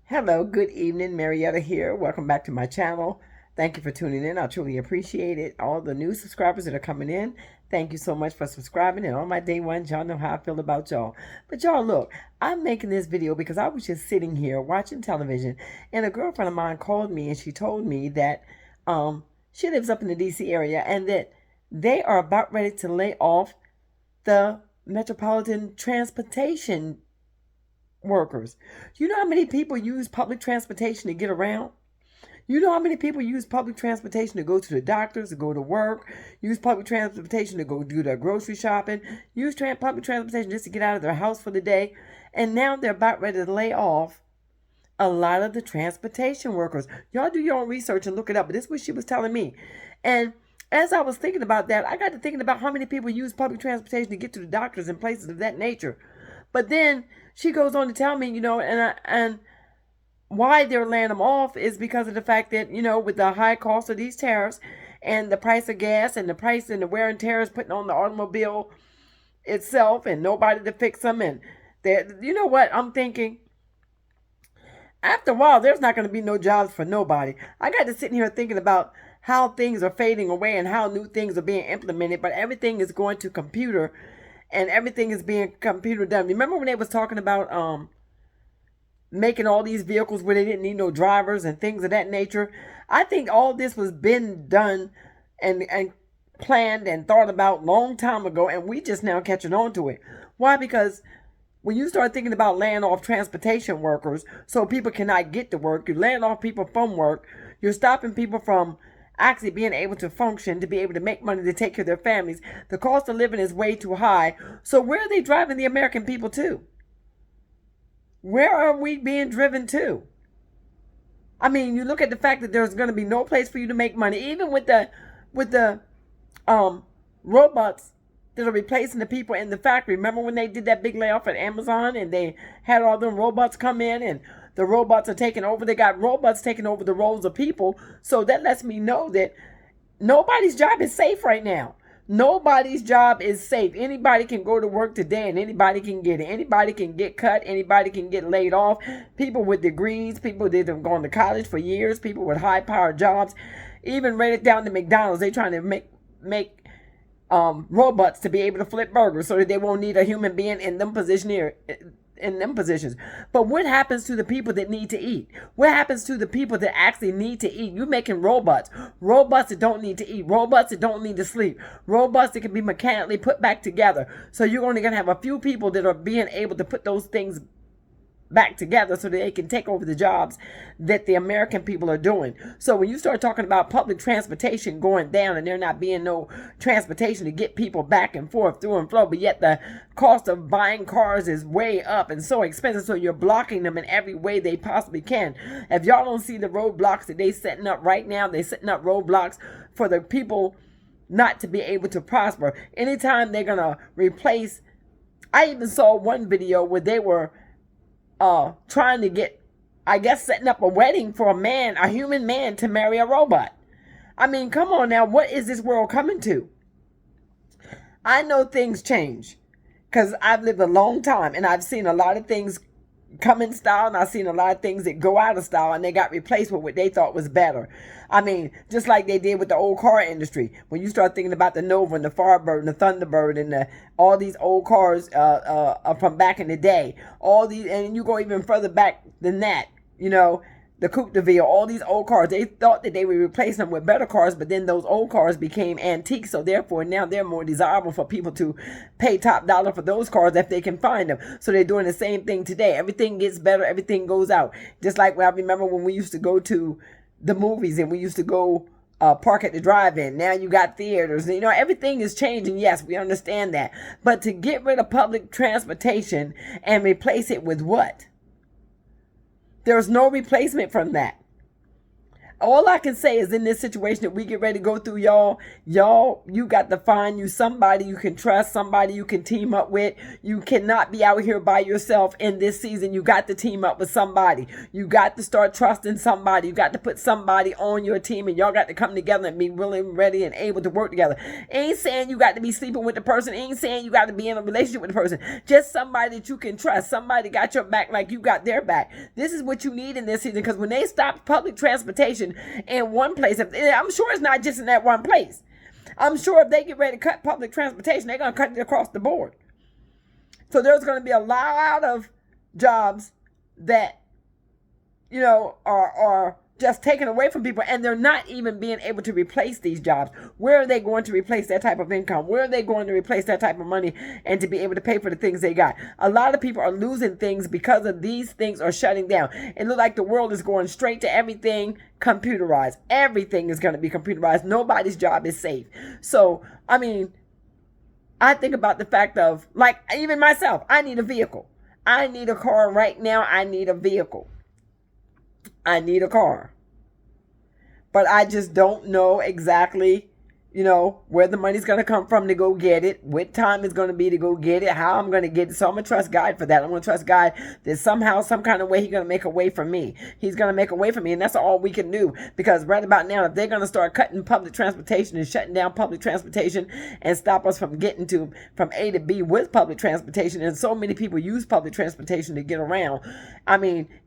Hello, good evening. Marietta here. Welcome back to my channel. Thank you for tuning in. I truly appreciate it. All the new subscribers that are coming in, thank you so much for subscribing. And on my day ones, y'all know how I feel about y'all. But y'all, look, I'm making this video because I was just sitting here watching television, and a girlfriend of mine called me and she told me that she lives up in the DC area and that they are about ready to lay off the Metropolitan Transportation workers. You know how many people use public transportation to get around? You know how many people use public transportation to go to the doctors, to go to work, use public transportation to go do their grocery shopping, use public transportation just to get out of their house for the day. And now they're about ready to lay off a lot of the transportation workers. Y'all do your own research and look it up. But this is what she was telling me. And as I was thinking about that, I got to thinking about how many people use public transportation to get to the doctors and places of that nature. But then she goes on to tell me, and why they're laying them off is because of the fact that, with the high cost of these tariffs and the price of gas and the price and the wear and tear is putting on the automobile itself and nobody to fix them. And you know what? I'm thinking, after a while, there's not going to be no jobs for nobody. I got to sit here thinking about how things are fading away and how new things are being implemented, but everything is going to computer and everything is being computer done. Remember when they was talking about making all these vehicles where they didn't need no drivers and things of that nature? I think all this was been done and planned and thought about long time ago, and we just now catching on to it. Why? Because when you start thinking about laying off transportation workers so people cannot get to work, you're laying off people from work, you're stopping people from actually being able to function, to be able to make money to take care of their families. The cost of living is way too high. So where are they driving the American people to? Where are we being driven to? I mean, you look at the fact that there's going to be no place for you to make money, even with the robots that are replacing the people in the factory. Remember when they did that big layoff at Amazon and they had all them robots come in and the robots are taking over? They got robots taking over the roles of people. So that lets me know that nobody's job is safe right now. Nobody's job is safe. Anybody can go to work today and anybody can get it. Anybody can get cut. Anybody can get laid off. People with degrees, people that have gone to college for years, people with high-powered jobs, even right it down to McDonald's. They trying to make robots to be able to flip burgers so that they won't need a human being in them positions. But what happens to the people that need to eat? What happens to the people that actually need to eat? You're making robots that don't need to eat, robots that don't need to sleep, robots that can be mechanically put back together. So you're only going to have a few people that are being able to put those things back together so that they can take over the jobs that the American people are doing. So when you start talking about public transportation going down and there not being no transportation to get people back and forth through and flow, but yet the cost of buying cars is way up and so expensive, so you're blocking them in every way they possibly can. If y'all don't see the roadblocks that they setting up right now, they setting up roadblocks for the people not to be able to prosper. Anytime they're gonna replace, I even saw one video where they were trying to get, I guess, setting up a wedding for a human man to marry a robot. I mean, come on now, what is this world coming to? I know things change because I've lived a long time and I've seen a lot of things come in style and I've seen a lot of things that go out of style and they got replaced with what they thought was better. I mean, just like they did with the old car industry. When you start thinking about the Nova and the Firebird and the Thunderbird and all these old cars from back in the day, all these, and you go even further back than that, the Coupe de Ville, all these old cars, they thought that they would replace them with better cars, but then those old cars became antiques, so therefore now they're more desirable for people to pay top dollar for those cars if they can find them. So they're doing the same thing today. Everything gets better, everything goes out. Just like I remember when we used to go to the movies and we used to go park at the drive-in. Now you got theaters. Everything is changing. Yes, we understand that. But to get rid of public transportation and replace it with what? There's no replacement from that. All I can say is in this situation that we get ready to go through, you got to find you somebody you can trust, somebody you can team up with. You cannot be out here by yourself in this season. You got to team up with somebody. You got to start trusting somebody. You got to put somebody on your team, and y'all got to come together and be willing, ready, and able to work together. Ain't saying you got to be sleeping with the person. Ain't saying you got to be in a relationship with the person. Just somebody that you can trust. Somebody got your back like you got their back. This is what you need in this season, because when they stop public transportation in one place, I'm sure it's not just in that one place. I'm sure if they get ready to cut public transportation, they're going to cut it across the board. So there's going to be a lot of jobs that, are just taken away from people, and they're not even being able to replace these jobs. Where are they going to replace that type of income? Where are they going to replace that type of money and to be able to pay for the things they got? A lot of people are losing things because of these things are shutting down. It looks like the world is going straight to everything computerized. Everything is going to be computerized. Nobody's job is safe. So, I think about the fact of, like, even myself, I need a vehicle. I need a car right now. I need a vehicle. I need a car. But I just don't know exactly, where the money's going to come from to go get it, what time it's going to be to go get it, how I'm going to get it. So I'm going to trust God for that. I'm going to trust God that somehow, some kind of way, He's going to make a way for me. He's going to make a way for me. And that's all we can do. Because right about now, if they're going to start cutting public transportation and shutting down public transportation and stop us from getting from A to B with public transportation, and so many people use public transportation to get around,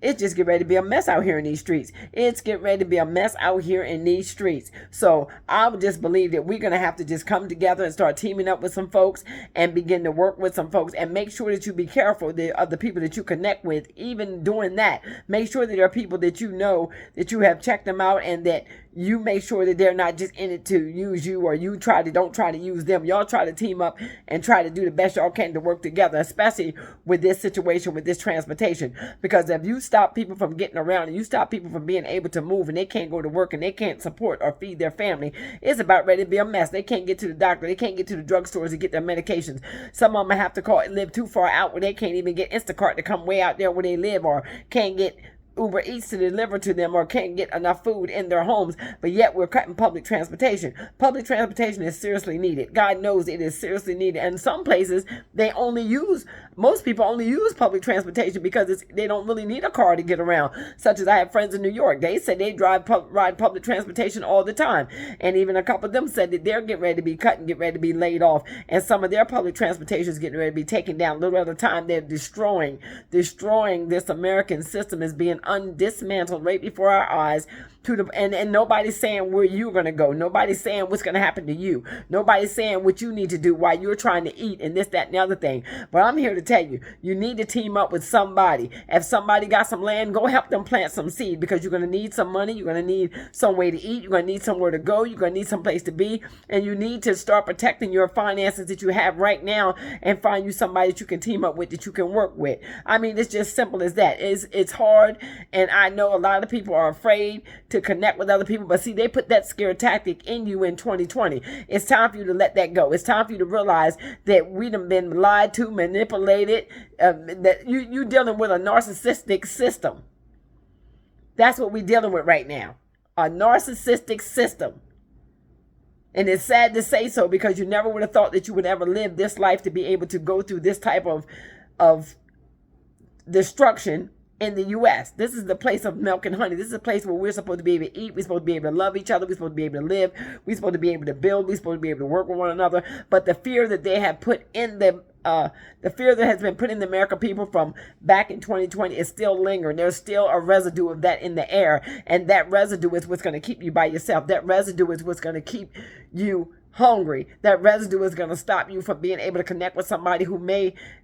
it's just getting ready to be a mess out here in these streets. It's getting ready to be a mess out here in these streets. So I would just believe that we're going to have to just come together and start teaming up with some folks and begin to work with some folks, and make sure that you be careful of the people that you connect with. Even doing that, make sure that there are people that you know that you have checked them out, and that you make sure that they're not just in it to use you, or you don't try to use them. Y'all try to team up and try to do the best y'all can to work together, especially with this situation, with this transportation. Because if you stop people from getting around, and you stop people from being able to move, and they can't go to work, and they can't support or feed their family, it's about ready to be a mess. They can't get to the doctor. They can't get to the drugstores to get their medications. Some of them have to live too far out where they can't even get Instacart to come way out there where they live, or can't get Uber Eats to deliver to them, or can't get enough food in their homes, but yet we're cutting public transportation. Public transportation is seriously needed. God knows it is seriously needed. And some places, most people only use public transportation because they don't really need a car to get around. Such as I have friends in New York. They said they ride public transportation all the time. And even a couple of them said that they're getting ready to be cut and get ready to be laid off. And some of their public transportation is getting ready to be taken down. A little at a time, they're destroying this American system, is being dismantled right before our eyes. And nobody's saying where you're going to go. Nobody's saying what's going to happen to you. Nobody's saying what you need to do while you're trying to eat and this, that, and the other thing. But I'm here to tell you, you need to team up with somebody. If somebody got some land, go help them plant some seed, because you're going to need some money. You're going to need some way to eat. You're going to need somewhere to go. You're going to need some place to be. And you need to start protecting your finances that you have right now, and find you somebody that you can team up with, that you can work with. It's just simple as that. It's hard. And I know a lot of people are afraid to connect with other people, but see, they put that scare tactic in you in 2020. It's time for you to let that go. It's time for you to realize that we done been lied to, manipulated, that you dealing with a narcissistic system. That's what we're dealing with right now. A narcissistic system. And it's sad to say so, because you never would have thought that you would ever live this life to be able to go through this type of destruction in the U.S. This is the place of milk and honey. This is a place where we're supposed to be able to eat. We're supposed to be able to love each other. We're supposed to be able to live. We're supposed to be able to build. We're supposed to be able to work with one another. But the fear that they have put in the fear that has been put in the American people from back in 2020 is still lingering. There's still a residue of that in the air. And that residue is what's going to keep you by yourself. That residue is what's going to keep you hungry. That residue is going to stop you from being able to connect with somebody who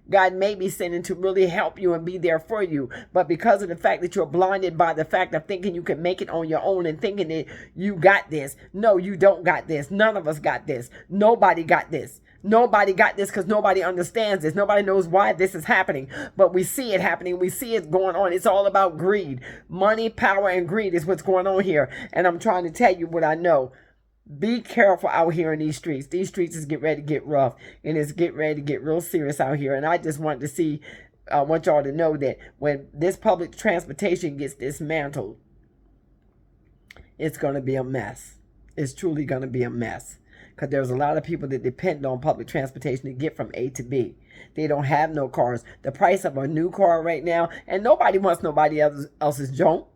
God may be sending to really help you and be there for you. But because of the fact that you're blinded by the fact of thinking you can make it on your own and thinking that you got this. No, you don't got this. None of us got this. Nobody got this. Nobody got this, because nobody understands this. Nobody knows why this is happening. But we see it happening. We see it going on. It's all about greed. Money, power, and greed is what's going on here. And I'm trying to tell you what I know. Be careful out here in these streets. These streets is getting ready to get rough, and it's getting ready to get real serious out here. And I just want y'all to know that when this public transportation gets dismantled, it's going to be a mess. It's truly going to be a mess. Because there's a lot of people that depend on public transportation to get from A to B. They don't have no cars. The price of a new car right now, and nobody wants nobody else's junk.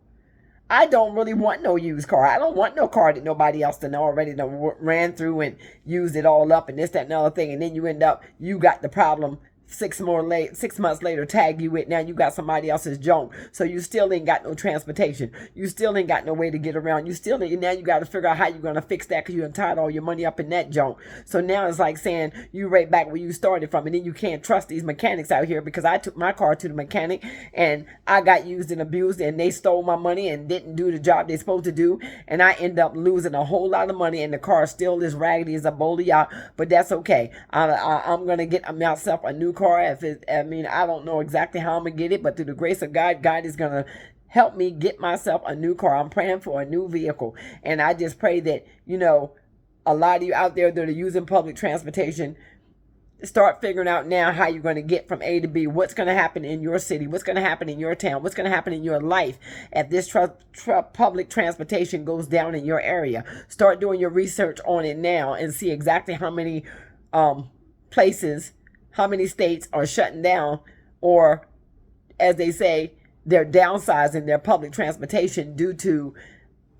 I don't really want no used car. I don't want no car that nobody else done already done ran through and used it all up and this, that, and other thing. And then you end up, you got the problem 6 months later, tag you with, now you got somebody else's junk. So you still ain't got no transportation. You still ain't got no way to get around. You still ain't, now you got to figure out how you're going to fix that because you done tied all your money up in that junk. So now it's like saying you right back where you started from, and then you can't trust these mechanics out here because I took my car to the mechanic and I got used and abused and they stole my money and didn't do the job they're supposed to do, and I end up losing a whole lot of money and the car still is raggedy as a bowl of yacht, but that's okay. I'm going to get myself a new car. If it, I mean, I don't know exactly how I'm gonna get it, but through the grace of God, God is gonna help me get myself a new car. I'm praying for a new vehicle, and I just pray that, you know, a lot of you out there that are using public transportation, start figuring out now how you're going to get from A to B. What's going to happen in your city? What's going to happen in your town? What's going to happen in your life if this public transportation goes down in your area? Start doing your research on it now and see exactly how many places, how many states are shutting down, or as they say, they're downsizing their public transportation due to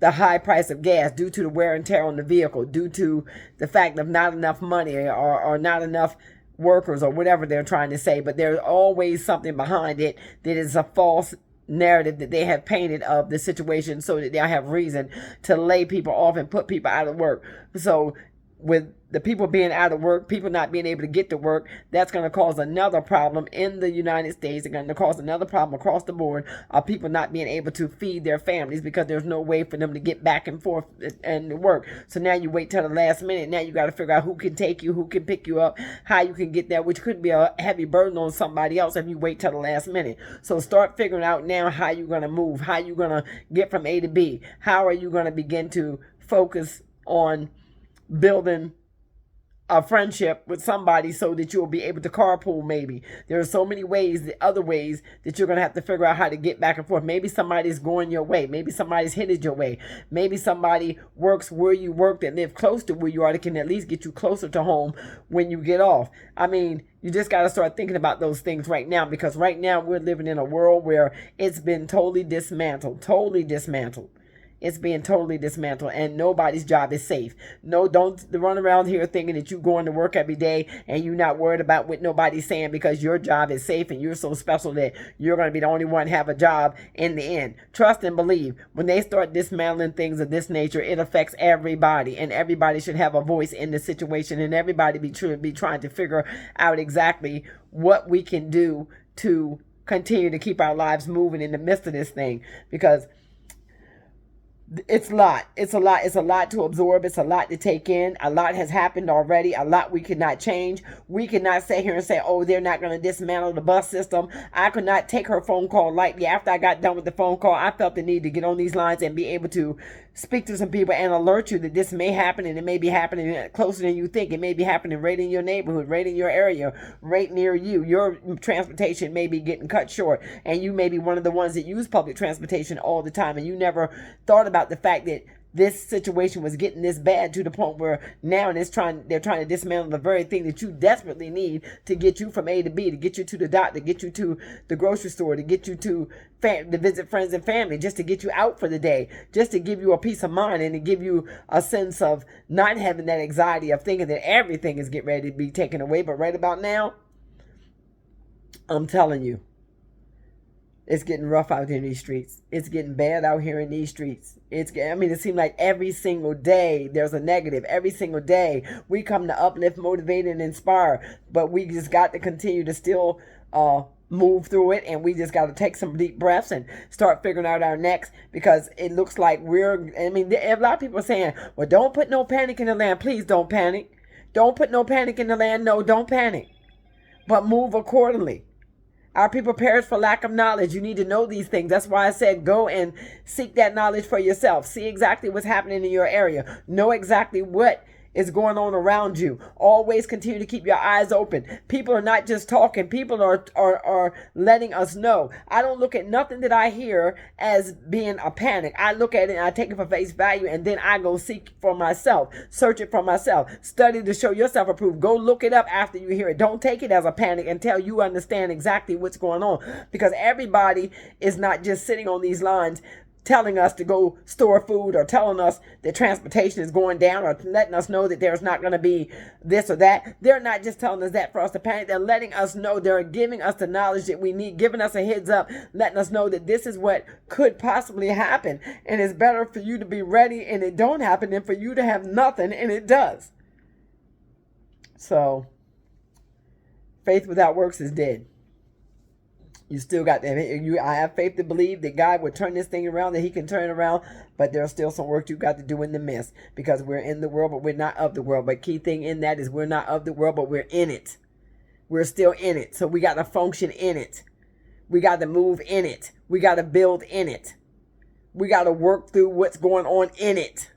the high price of gas, due to the wear and tear on the vehicle, due to the fact of not enough money or not enough workers or whatever they're trying to say. But there's always something behind it that is a false narrative that they have painted of the situation so that they'll have reason to lay people off and put people out of work. So with the people being out of work, people not being able to get to work, that's going to cause another problem in the United States. It's going to cause another problem across the board of people not being able to feed their families because there's no way for them to get back and forth and work. So now you wait till the last minute. Now you got to figure out who can take you, who can pick you up, how you can get there, which could be a heavy burden on somebody else if you wait till the last minute. So start figuring out now how you're going to move, how you're going to get from A to B. How are you going to begin to focus on building a friendship with somebody so that you'll be able to carpool maybe. There are so many ways, the other ways that you're going to have to figure out how to get back and forth. Maybe somebody's going your way. Maybe somebody's headed your way. Maybe somebody works where you work that live close to where you are that can at least get you closer to home when you get off. I mean, you just got to start thinking about those things right now, because right now we're living in a world where it's been totally dismantled. It's being totally dismantled, and nobody's job is safe. No, don't run around here thinking that you're going to work every day and you're not worried about what nobody's saying because your job is safe and you're so special that you're going to be the only one to have a job in the end. Trust and believe. When they start dismantling things of this nature, it affects everybody, and everybody should have a voice in the situation, and everybody should be trying to figure out exactly what we can do to continue to keep our lives moving in the midst of this thing, because it's a lot. It's a lot to absorb. It's a lot to take in. A lot has happened already. A lot we cannot change. We cannot sit here and say, oh, they're not going to dismantle the bus system. I could not take her phone call lightly. After I got done with the phone call, I felt the need to get on these lines and be able to speak to some people and alert you that this may happen, and it may be happening closer than you think. It may be happening right in your neighborhood, right in your area, right near you. Your transportation may be getting cut short, and you may be one of the ones that use public transportation all the time, and you never thought about the fact that this situation was getting this bad to the point where now they're trying to dismantle the very thing that you desperately need to get you from A to B, to get you to the doctor, get you to the grocery store, to get you to visit friends and family, just to get you out for the day, just to give you a peace of mind and to give you a sense of not having that anxiety of thinking that everything is getting ready to be taken away. But right about now, I'm telling you, it's getting rough out here in these streets. It's getting bad out here in these streets. It seems like every single day there's a negative. Every single day we come to uplift, motivate, and inspire. But we just got to continue to still move through it. And we just got to take some deep breaths and start figuring out our next. Because it looks like a lot of people are saying, well, don't put no panic in the land. Please don't panic. Don't put no panic in the land. No, don't panic. But move accordingly. Our people perish for lack of knowledge. You need to know these things. That's why I said go and seek that knowledge for yourself. See exactly what's happening in your area. Know exactly what is going on around you. Always continue to keep your eyes open. People are not just talking. People are letting us know. I don't look at nothing that I hear as being a panic. I look at it and I take it for face value, and then I go seek for myself. Search it for myself. Study to show yourself approved. Go look it up after you hear it. Don't take it as a panic until you understand exactly what's going on. Because everybody is not just sitting on these lines telling us to go store food, or telling us that transportation is going down, or letting us know that there's not going to be this or that. They're not just telling us that for us to panic. They're letting us know. They're giving us the knowledge that we need, giving us a heads up, letting us know that this is what could possibly happen. And it's better for you to be ready and it don't happen than for you to have nothing and it does. So, faith without works is dead. You still got that. I have faith to believe that God would turn this thing around, that he can turn it around, but there's still some work you got to do in the midst, because we're in the world, but we're not of the world. But key thing in that is we're not of the world, but we're in it. We're still in it. So we got to function in it. We got to move in it. We got to build in it. We got to work through what's going on in it.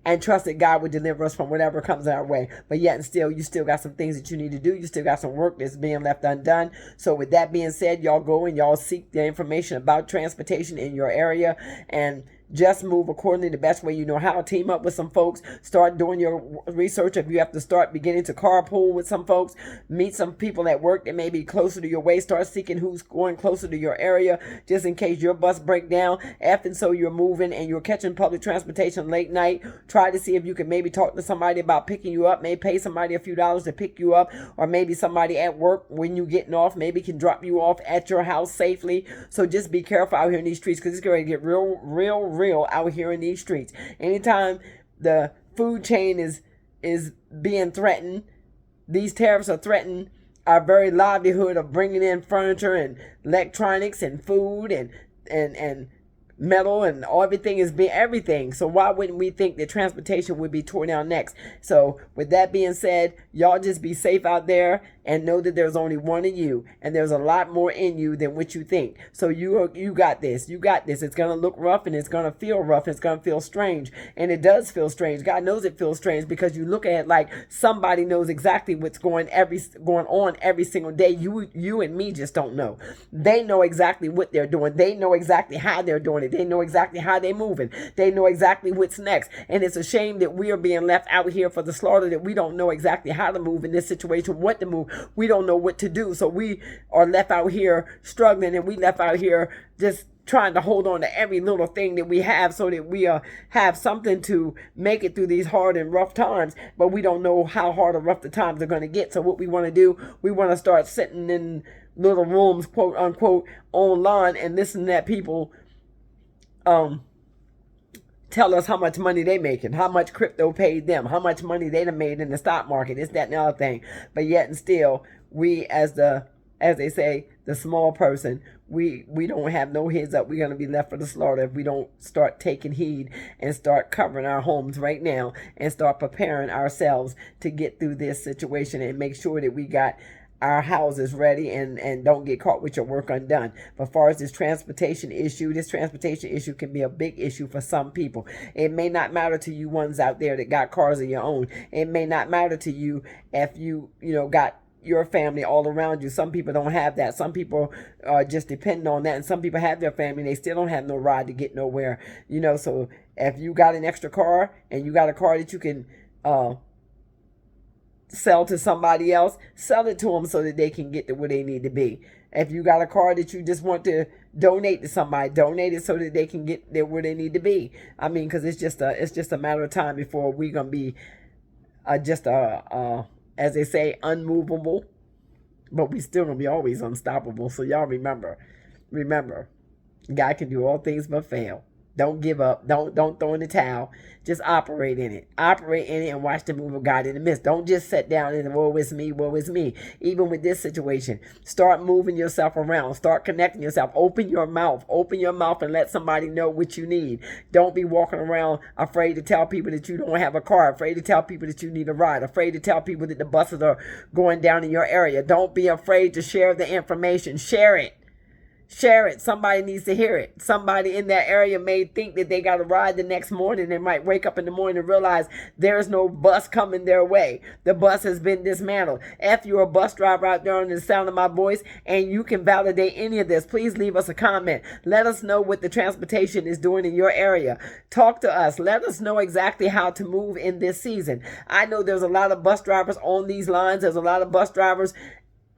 And trust that God would deliver us from whatever comes our way. But yet and still, you still got some things that you need to do. You still got some work that's being left undone. So with that being said, y'all go and y'all seek the information about transportation in your area, and just move accordingly the best way you know how. Team up with some folks. Start doing your research. If you have to start beginning to carpool with some folks, meet some people at work that may be closer to your way. Start seeking who's going closer to your area, just in case your bus break down. If and so you're moving and you're catching public transportation late night, try to see if you can maybe talk to somebody about picking you up. Maybe pay somebody a few dollars to pick you up, or maybe somebody at work when you getting off maybe can drop you off at your house safely. So just be careful out here in these streets, because it's going to get real out here in these streets. Anytime the food chain is being threatened, these tariffs are threatening our very livelihood of bringing in furniture and electronics and food and metal, and everything is being everything. So why wouldn't we think that transportation would be torn down next? So with that being said, y'all just be safe out there, and know that there's only one of you, and there's a lot more in you than what you think. So you got this. You got this. It's going to look rough, and it's going to feel rough, and it's going to feel strange. And it does feel strange. God knows it feels strange, because you look at it like somebody knows exactly what's going on every single day. You and me just don't know. They know exactly what they're doing. They know exactly how they're doing it. They know exactly how they're moving. They know exactly what's next. And it's a shame that we are being left out here for the slaughter, that we don't know exactly how to move in this situation, what to move. We don't know what to do. So we are left out here struggling, and we left out here just trying to hold on to every little thing that we have, so that we have something to make it through these hard and rough times. But we don't know how hard or rough the times are going to get. So what we want to do, we want to start sitting in little rooms, quote unquote, online, and listening to people tell us how much money they making, how much crypto paid them, how much money they done made in the stock market, this, that, and the other thing. But yet and still, we as they say, the small person, we don't have no heads up. We're going to be left for the slaughter if we don't start taking heed and start covering our homes right now, and start preparing ourselves to get through this situation, and make sure that we got our houses ready and don't get caught with your work undone. But as far as this transportation issue can be a big issue for some people. It may not matter to you ones out there that got cars of your own. It may not matter to you if you got your family all around you. Some people don't have that. Some people are just depending on that, and some people have their family and they still don't have no ride to get nowhere. So if you got an extra car, and you got a car that you can sell to somebody else, sell it to them so that they can get to where they need to be. If you got a car that you just want to donate to somebody, donate it so that they can get there where they need to be. I mean, because it's just a matter of time before we're gonna be as they say, unmovable, but we still gonna be always unstoppable. So y'all remember, God can do all things but fail. Don't give up. Don't throw in the towel. Just operate in it. Operate in it and watch the move of God in the midst. Don't just sit down and woe is me, woe is me. Even with this situation, start moving yourself around. Start connecting yourself. Open your mouth. And let somebody know what you need. Don't be walking around afraid to tell people that you don't have a car. Afraid to tell people that you need a ride. Afraid to tell people that the buses are going down in your area. Don't be afraid to share the information. Share it. Share it. Somebody needs to hear it. Somebody in that area may think that they got to ride the next morning. They might wake up in the morning and realize there's no bus coming their way. The bus has been dismantled. If you're a bus driver out there on the sound of my voice and you can validate any of this, please leave us a comment. Let us know what the transportation is doing in your area. Talk to us. Let us know exactly how to move in this season. I know there's a lot of bus drivers on these lines. There's a lot of bus drivers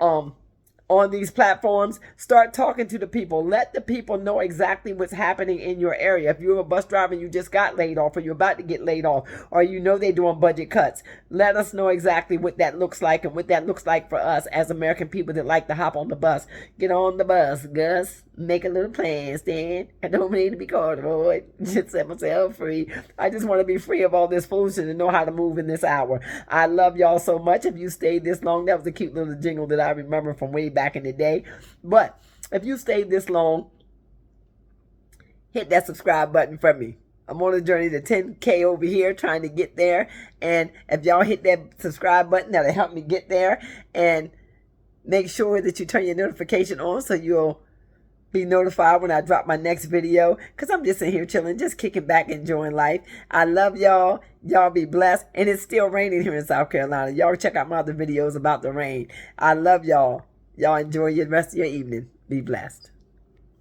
on these platforms. Start talking to the people. Let the people know exactly what's happening in your area. If you're a bus driver and you just got laid off, or you're about to get laid off, or you know they're doing budget cuts, let us know exactly what that looks like and what that looks like for us as American people that like to hop on the bus. Get on the bus, Gus. Make a little plan, Stan. I don't need to be called, Lord. Just set myself free. I just want to be free of all this foolishness and know how to move in this hour. I love y'all so much. If you stayed this long, that was a cute little jingle that I remember from way back in the day. But if you stayed this long, hit that subscribe button for me. I'm on a journey to 10K over here, trying to get there. And if y'all hit that subscribe button, that'll help me get there. And make sure that you turn your notification on so you'll be notified when I drop my next video, because I'm just in here chilling, just kicking back, enjoying life. I love y'all. Y'all be blessed. And it's still raining here in South Carolina. Y'all check out my other videos about the rain. I love y'all. Y'all enjoy the rest of your evening. Be blessed.